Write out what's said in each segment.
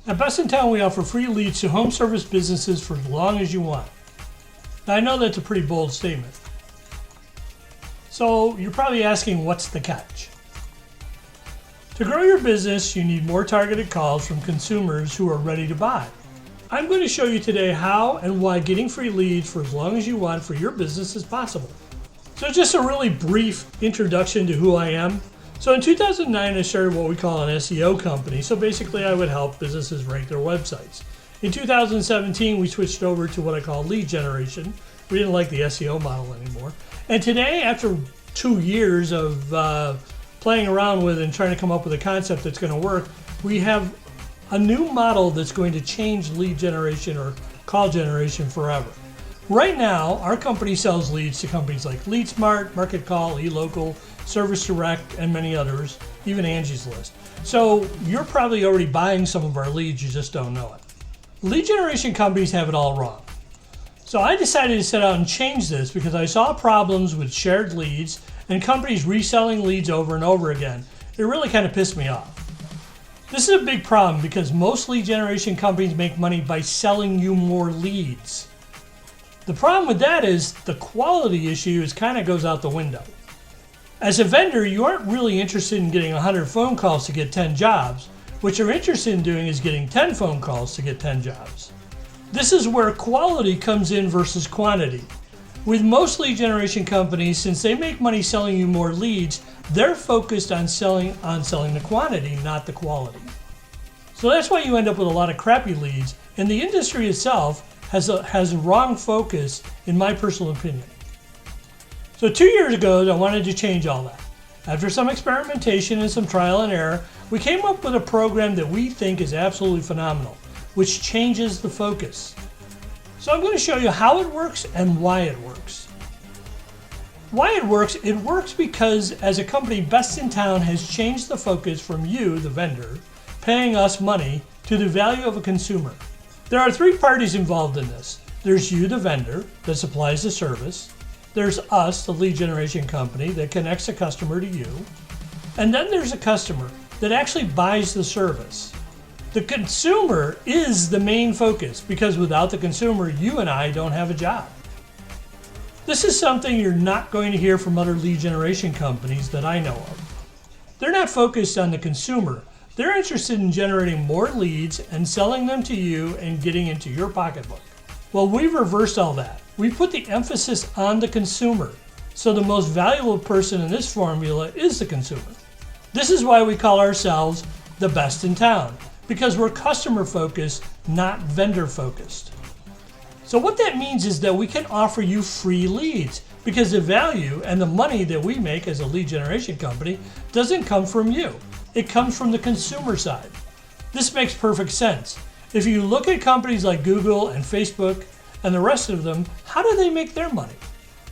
At Best in Town, we offer free leads to home service businesses for as long as you want. Now, I know that's a pretty bold statement. So you're probably asking, what's the catch? To grow your business, you need more targeted calls from consumers who are ready to buy. I'm going to show you today how and why getting free leads for as long as you want for your business is possible. So just a really brief introduction to who I am. So in 2009, I started what we call an SEO company. So basically, I would help businesses rank their websites. In 2017, we switched over to what I call lead generation. We didn't like the SEO model anymore. And today, after 2 years of playing around with and trying to come up with a concept that's going to work, we have a new model that's going to change lead generation or call generation forever. Right now, our company sells leads to companies like LeadSmart, MarketCall, eLocal, Service Direct, and many others, even Angie's List. So you're probably already buying some of our leads, you just don't know it. Lead generation companies have it all wrong. So I decided to set out and change this because I saw problems with shared leads and companies reselling leads over and over again. It really kind of pissed me off. This is a big problem because most lead generation companies make money by selling you more leads. The problem with that is the quality issue kind of goes out the window. As a vendor, you aren't really interested in getting 100 phone calls to get 10 jobs. What you're interested in doing is getting 10 phone calls to get 10 jobs. This is where quality comes in versus quantity. With most lead generation companies, since they make money selling you more leads, they're focused on selling the quantity, not the quality. So that's why you end up with a lot of crappy leads, and the industry itself has a wrong focus, in my personal opinion. So 2 years ago, I wanted to change all that. After some experimentation and some trial and error, we came up with a program that we think is absolutely phenomenal, which changes the focus. So I'm going to show you how it works and why it works. Why it works because as a company, Best in Town has changed the focus from you, the vendor, paying us money, to the value of a consumer. There are 3 parties involved in this. There's you, the vendor, that supplies the service. There's us, the lead generation company, that connects the customer to you. And then there's a customer that actually buys the service. The consumer is the main focus because without the consumer, you and I don't have a job. This is something you're not going to hear from other lead generation companies that I know of. They're not focused on the consumer. They're interested in generating more leads and selling them to you and getting into your pocketbook. Well, we've reversed all that. We put the emphasis on the consumer. So the most valuable person in this formula is the consumer. This is why we call ourselves the Best in Town, because we're customer focused, not vendor focused. So what that means is that we can offer you free leads because the value and the money that we make as a lead generation company doesn't come from you. It comes from the consumer side. This makes perfect sense. If you look at companies like Google and Facebook and the rest of them, how do they make their money?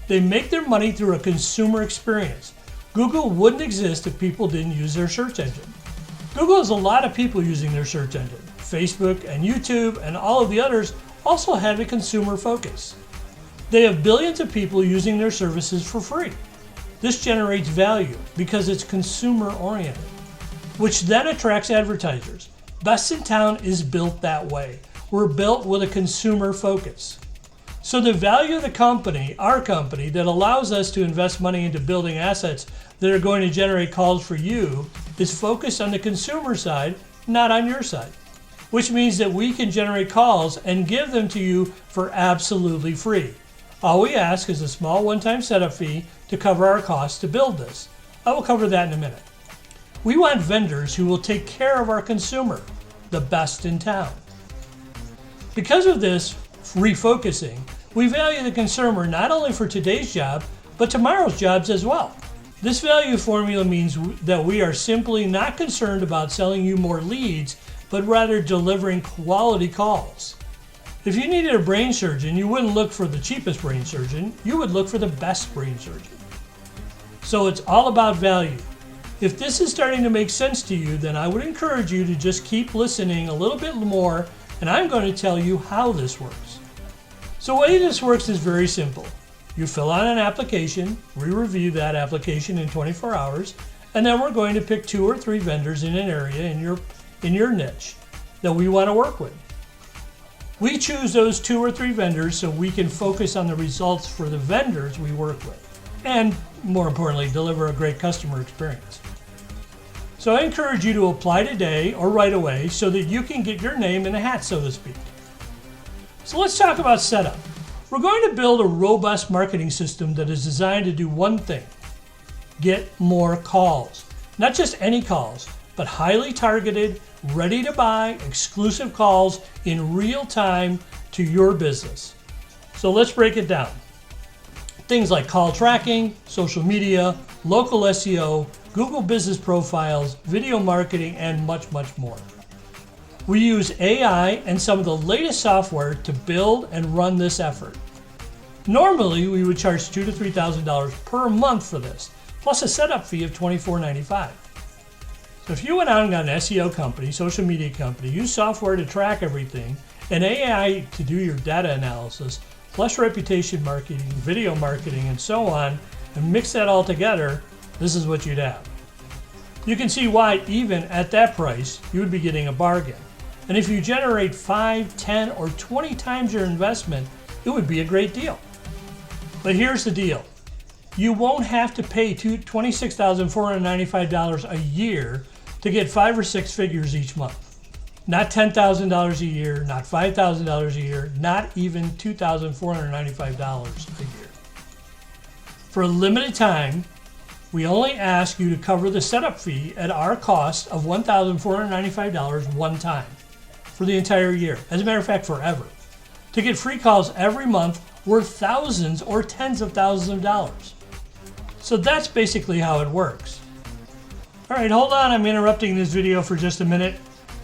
They make their money through a consumer experience. Google wouldn't exist if people didn't use their search engine. Google has a lot of people using their search engine. Facebook and YouTube and all of the others also have a consumer focus. They have billions of people using their services for free. This generates value because it's consumer oriented, which then attracts advertisers. Best in Town is built that way. We're built with a consumer focus. So the value of the company, our company, that allows us to invest money into building assets that are going to generate calls for you is focused on the consumer side, not on your side. Which means that we can generate calls and give them to you for absolutely free. All we ask is a small one-time setup fee to cover our costs to build this. I will cover that in a minute. We want vendors who will take care of our consumer, the Best in Town. Because of this refocusing, we value the consumer not only for today's job, but tomorrow's jobs as well. This value formula means that we are simply not concerned about selling you more leads, but rather delivering quality calls. If you needed a brain surgeon, you wouldn't look for the cheapest brain surgeon, you would look for the best brain surgeon. So it's all about value. If this is starting to make sense to you, then I would encourage you to just keep listening a little bit more, and I'm going to tell you how this works. So the way this works is very simple. You fill out an application, we review that application in 24 hours, And then we're going to pick 2 or 3 vendors in an area in your niche that we want to work with. We choose those 2 or 3 vendors so we can focus on the results for the vendors we work with, and more importantly, deliver a great customer experience. So I encourage you to apply today or right away so that you can get your name in the hat, so to speak. So let's talk about setup. We're going to build a robust marketing system that is designed to do one thing: get more calls. Not just any calls, but highly targeted, ready to buy, exclusive calls in real time to your business. So let's break it down. Things like call tracking, social media, local SEO, Google business profiles, video marketing, and much, much more. We use AI and some of the latest software to build and run this effort. Normally, we would charge $2,000 to $3,000 per month for this, plus a setup fee of $24.95. So if you went out and got an SEO company, social media company, use software to track everything, and AI to do your data analysis, plus reputation marketing, video marketing, and so on, and mix that all together, this is what you'd have. You can see why even at that price, you would be getting a bargain. And if you generate 5, 10, or 20 times your investment, it would be a great deal. But here's the deal. You won't have to pay $26,495 a year to get 5 or 6 figures each month. Not $10,000 a year, not $5,000 a year, not even $2,495 a year. For a limited time, we only ask you to cover the setup fee at our cost of $1,495 one time for the entire year. As a matter of fact, forever. To get free calls every month worth thousands or tens of thousands of dollars. So that's basically how it works. All right, hold on, I'm interrupting this video for just a minute.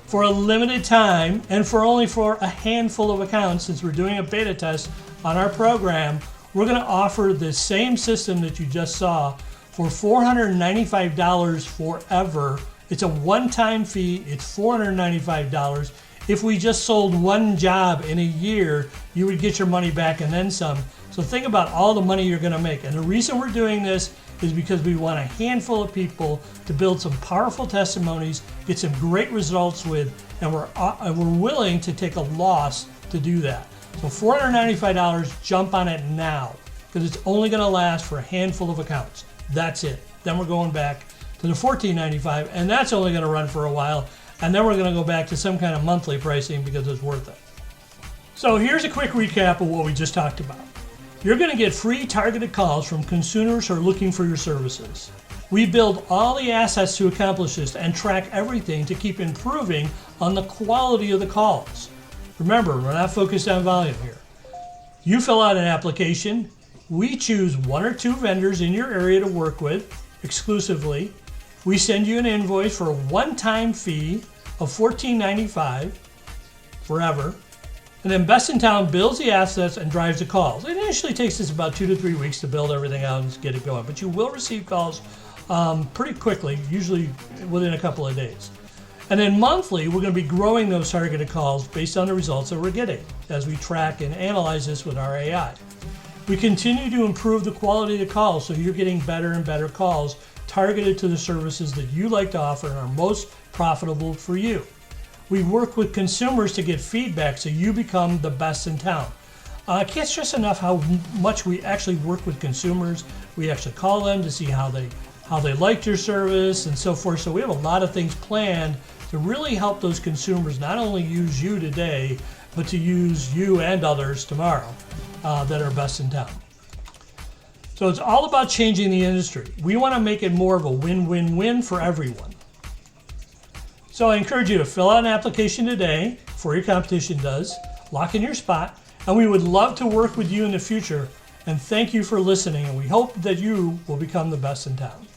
For a limited time, and only for a handful of accounts, since we're doing a beta test on our program, we're gonna offer the same system that you just saw for $495 forever. It's a one-time fee, it's $495. If we just sold one job in a year, you would get your money back and then some. So think about all the money you're gonna make. And the reason we're doing this is because we want a handful of people to build some powerful testimonies, get some great results with, and we're willing to take a loss to do that. So $495, jump on it now, because it's only gonna last for a handful of accounts. That's it. Then we're going back to the $14.95, and that's only gonna run for a while. And then we're gonna go back to some kind of monthly pricing because it's worth it. So here's a quick recap of what we just talked about. You're gonna get free targeted calls from consumers who are looking for your services. We build all the assets to accomplish this and track everything to keep improving on the quality of the calls. Remember, we're not focused on volume here. You fill out an application. We choose 1 or 2 vendors in your area to work with exclusively. We send you an invoice for a one-time fee of $14.95 forever. And then Best in Town builds the assets and drives the calls. It initially takes us about 2 to 3 weeks to build everything out and get it going, but you will receive calls pretty quickly, usually within a couple of days. And then monthly, we're going to be growing those targeted calls based on the results that we're getting as we track and analyze this with our AI. We continue to improve the quality of the calls, so you're getting better and better calls targeted to the services that you like to offer and are most profitable for you. We work with consumers to get feedback so you become the best in town. I can't stress enough how much we actually work with consumers. We actually call them to see how they liked your service and so forth. So we have a lot of things planned to really help those consumers not only use you today, but to use you and others tomorrow that are best in town. So it's all about changing the industry. We want to make it more of a win-win-win for everyone. So I encourage you to fill out an application today before your competition does, lock in your spot, and we would love to work with you in the future. And thank you for listening, and we hope that you will become the best in town.